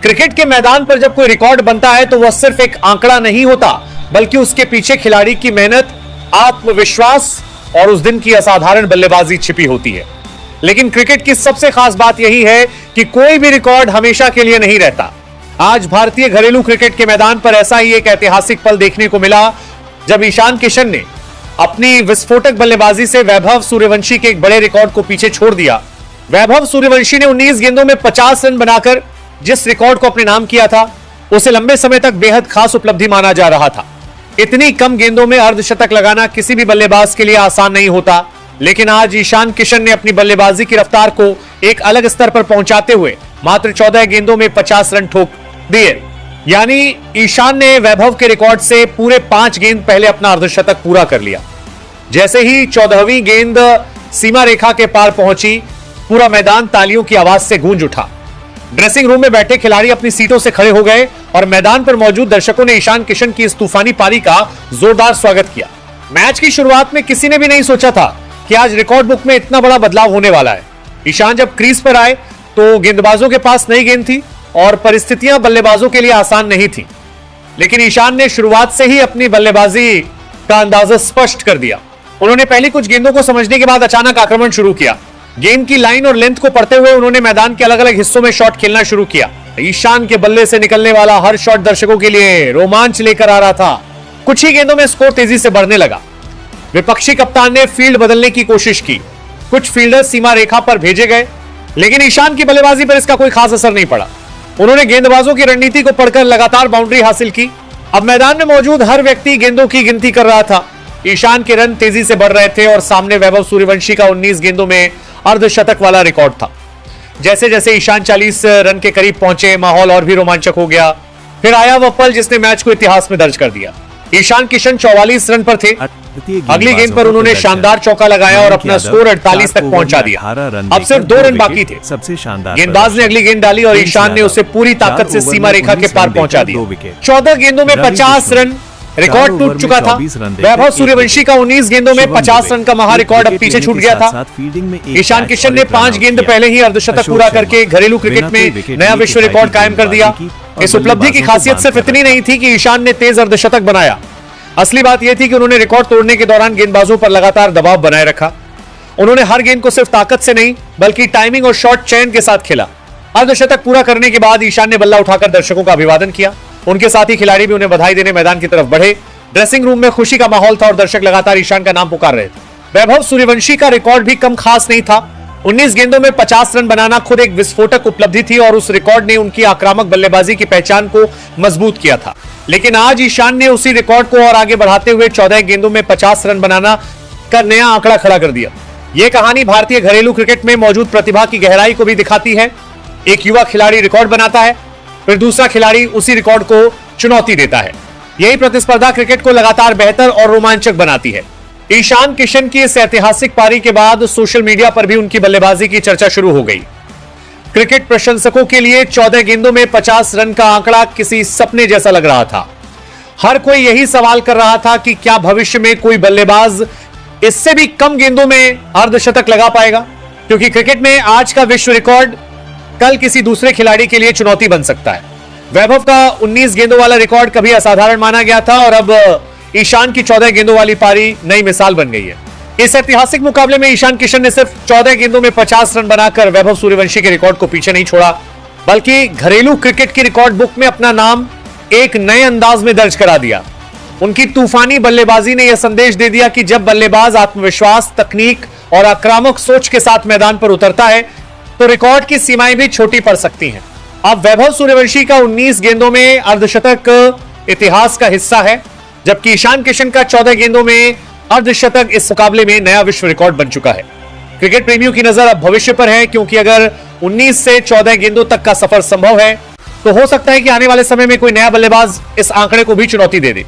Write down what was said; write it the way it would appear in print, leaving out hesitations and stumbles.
Cricket के मैदान पर जब कोई रिकॉर्ड बनता है तो वह सिर्फ एक आंकड़ा नहीं होता, बल्कि उसके पीछे खिलाड़ी की मेहनत, आत्मविश्वास और उस दिन की असाधारण बल्लेबाजी छिपी होती है। लेकिन क्रिकेट की सबसे खास बात यही है कि कोई भी रिकॉर्ड हमेशा के लिए नहीं रहता। आज भारतीय घरेलू क्रिकेट के मैदान पर ऐसा ही एक ऐतिहासिक पल देखने को मिला जब ईशान किशन ने अपनी विस्फोटक बल्लेबाजी से वैभव सूर्यवंशी के एक बड़े रिकॉर्ड को पीछे छोड़ दिया। वैभव सूर्यवंशी ने 19 गेंदों में 50 रन बनाकर जिस रिकॉर्ड को अपने नाम किया था, उसे लंबे समय तक बेहद खास उपलब्धि माना जा रहा था। इतनी कम गेंदों में अर्धशतक लगाना किसी भी बल्लेबाज के लिए आसान नहीं होता, लेकिन आज ईशान किशन ने अपनी बल्लेबाजी की रफ्तार को एक अलग स्तर पर पहुंचाते हुए मात्र 14 गेंदों में 50 रन ठोक दिए। यानी ईशान ने वैभव के रिकॉर्ड से पूरे 5 गेंद पहले अपना अर्धशतक पूरा कर लिया। जैसे ही 14वीं गेंद सीमा रेखा के पार पहुंची, पूरा मैदान तालियों की आवाज से गूंज उठा। ड्रेसिंग रूम में बैठे खिलाड़ी अपनी सीटों से खड़े हो गए और मैदान पर मौजूद दर्शकों ने ईशान किशन की इस तूफानी पारी का जोरदार स्वागत किया। मैच की शुरुआत में किसी ने भी नहीं सोचा था कि आज रिकॉर्ड बुक में इतना बड़ा बदलाव होने वाला है। ईशान जब क्रीज पर आए तो गेंदबाजों के पास नई गेंद थी और परिस्थितियां बल्लेबाजों के लिए आसान नहीं थी, लेकिन ईशान ने शुरुआत से ही अपनी बल्लेबाजी का अंदाजा स्पष्ट कर दिया। उन्होंने पहली कुछ गेंदों को समझने के बाद अचानक आक्रमण शुरू किया। गेंद की लाइन और लेंथ को पढ़ते हुए उन्होंने मैदान के अलग अलग हिस्सों में शॉट खेलना शुरू किया। ईशान के बल्ले से निकलने वाला हर शॉट दर्शकों के लिए रोमांच लेकर आ रहा था। कुछ ही गेंदों में स्कोर तेजी से बढ़ने लगा। विपक्षी कप्तान ने फील्ड बदलने की कोशिश की, कुछ फील्डर सीमा रेखा पर भेजे गए, लेकिन ईशान की बल्लेबाजी पर इसका कोई खास असर नहीं पड़ा। उन्होंने गेंदबाजों की रणनीति को पढ़कर लगातार बाउंड्री हासिल की। अब मैदान में मौजूद हर व्यक्ति गेंदों की गिनती कर रहा था। ईशान के रन तेजी से बढ़ रहे थे और सामने वैभव सूर्यवंशी का 19 गेंदों में अर्धशतक वाला रिकॉर्ड था। जैसे जैसे ईशान 40 रन के करीब पहुंचे, माहौल और भी रोमांचक हो गया। फिर आया वह पल जिसने मैच को इतिहास में दर्ज कर दिया। ईशान किशन 44 रन पर थे। अगली गेंद पर उन्होंने शानदार चौका लगाया और अपना स्कोर 48 तक पहुंचा दिया। अब सिर्फ 2 रन बाकी थे। सबसे शानदार गेंदबाज ने अगली गेंद डाली और ईशान ने उसे पूरी ताकत से सीमा रेखा के पार पहुंचा दिया। 14 गेंदों में 50 रन रिकॉर्ड टूट चुका था। वैभव सूर्यवंशी का 19 गेंदों में 50 रन का महा रिकॉर्ड अब पीछे छूट गया था। ईशान किशन ने 5 गेंद पहले ही अर्धशतक पूरा करके घरेलू क्रिकेट में नया विश्व रिकॉर्ड कायम कर दिया। इस उपलब्धि की खासियत सिर्फ इतनी नहीं थी कि ईशान ने तेज अर्धशतक बनाया। असली बात यह थी कि उन्होंने रिकॉर्ड तोड़ने के दौरान गेंदबाजों पर लगातार दबाव बनाए रखा। उन्होंने हर गेंद को सिर्फ ताकत से नहीं, बल्कि टाइमिंग और शॉट चयन के साथ खेला। अर्धशतक पूरा करने के बाद ईशान ने बल्ला उठाकर दर्शकों का अभिवादन किया। उनके साथ ही खिलाड़ी भी उन्हें बधाई देने मैदान की तरफ बढ़े। ड्रेसिंग रूम में खुशी का माहौल था और दर्शक लगातार ईशान का नाम पुकार रहे थे। वैभव सूर्यवंशी का रिकॉर्ड भी कम खास नहीं था। 19 गेंदों में 50 रन बनाना खुद एक विस्फोटक उपलब्धि थी और उस रिकॉर्ड ने उनकी आक्रामक बल्लेबाजी की पहचान को मजबूत किया था। लेकिन आज ईशान ने उसी रिकॉर्ड को और आगे बढ़ाते हुए 14 गेंदों में 50 रन बनाना का नया आंकड़ा खड़ा कर दिया। यह कहानी भारतीय घरेलू क्रिकेट में मौजूद प्रतिभा की गहराई को भी दिखाती है। एक युवा खिलाड़ी रिकॉर्ड बनाता है, फिर दूसरा खिलाड़ी उसी रिकॉर्ड को चुनौती देता है। यही प्रतिस्पर्धा क्रिकेट को लगातार बेहतर और रोमांचक बनाती है। ईशान किशन की इस ऐतिहासिक पारी के बाद सोशल मीडिया पर भी उनकी बल्लेबाजी की चर्चा शुरू हो गई। क्रिकेट प्रशंसकों के लिए 14 गेंदों में 50 रन का आंकड़ा किसी सपने जैसा लग रहा था। हर कोई यही सवाल कर रहा था कि क्या भविष्य में कोई बल्लेबाज इससे भी कम गेंदों में अर्धशतक लगा पाएगा, क्योंकि क्रिकेट में आज का विश्व रिकॉर्ड कल किसी दूसरे खिलाड़ी के लिए चुनौती बन सकता है। वैभव का 19 गेंदों वाला रिकॉर्ड कभी असाधारण माना गया था और अब ईशान की 14 गेंदों वाली पारी नई मिसाल बन गई है। इस ऐतिहासिक मुकाबले में ईशान किशन ने सिर्फ 14 गेंदों में 50 रन बनाकर वैभव सूर्यवंशी के रिकॉर्ड को पीछे नहीं छोड़ा, बल्कि घरेलू क्रिकेट की रिकॉर्ड बुक में अपना नाम एक नए अंदाज में दर्ज करा दिया। उनकी तूफानी बल्लेबाजी ने यह संदेश दे दिया कि जब बल्लेबाज आत्मविश्वास, तकनीक और आक्रामक सोच के साथ मैदान पर उतरता है तो रिकॉर्ड की सीमाएं भी छोटी पड़ सकती हैं। अब वैभव सूर्यवंशी का 19 गेंदों में अर्धशतक इतिहास का हिस्सा है, जबकि ईशान किशन का 14 गेंदों में अर्धशतक इस मुकाबले में नया विश्व रिकॉर्ड बन चुका है। क्रिकेट प्रेमियों की नजर अब भविष्य पर है, क्योंकि अगर 19 से 14 गेंदों तक का सफर संभव है तो हो सकता है कि आने वाले समय में कोई नया बल्लेबाज इस आंकड़े को भी चुनौती दे दे।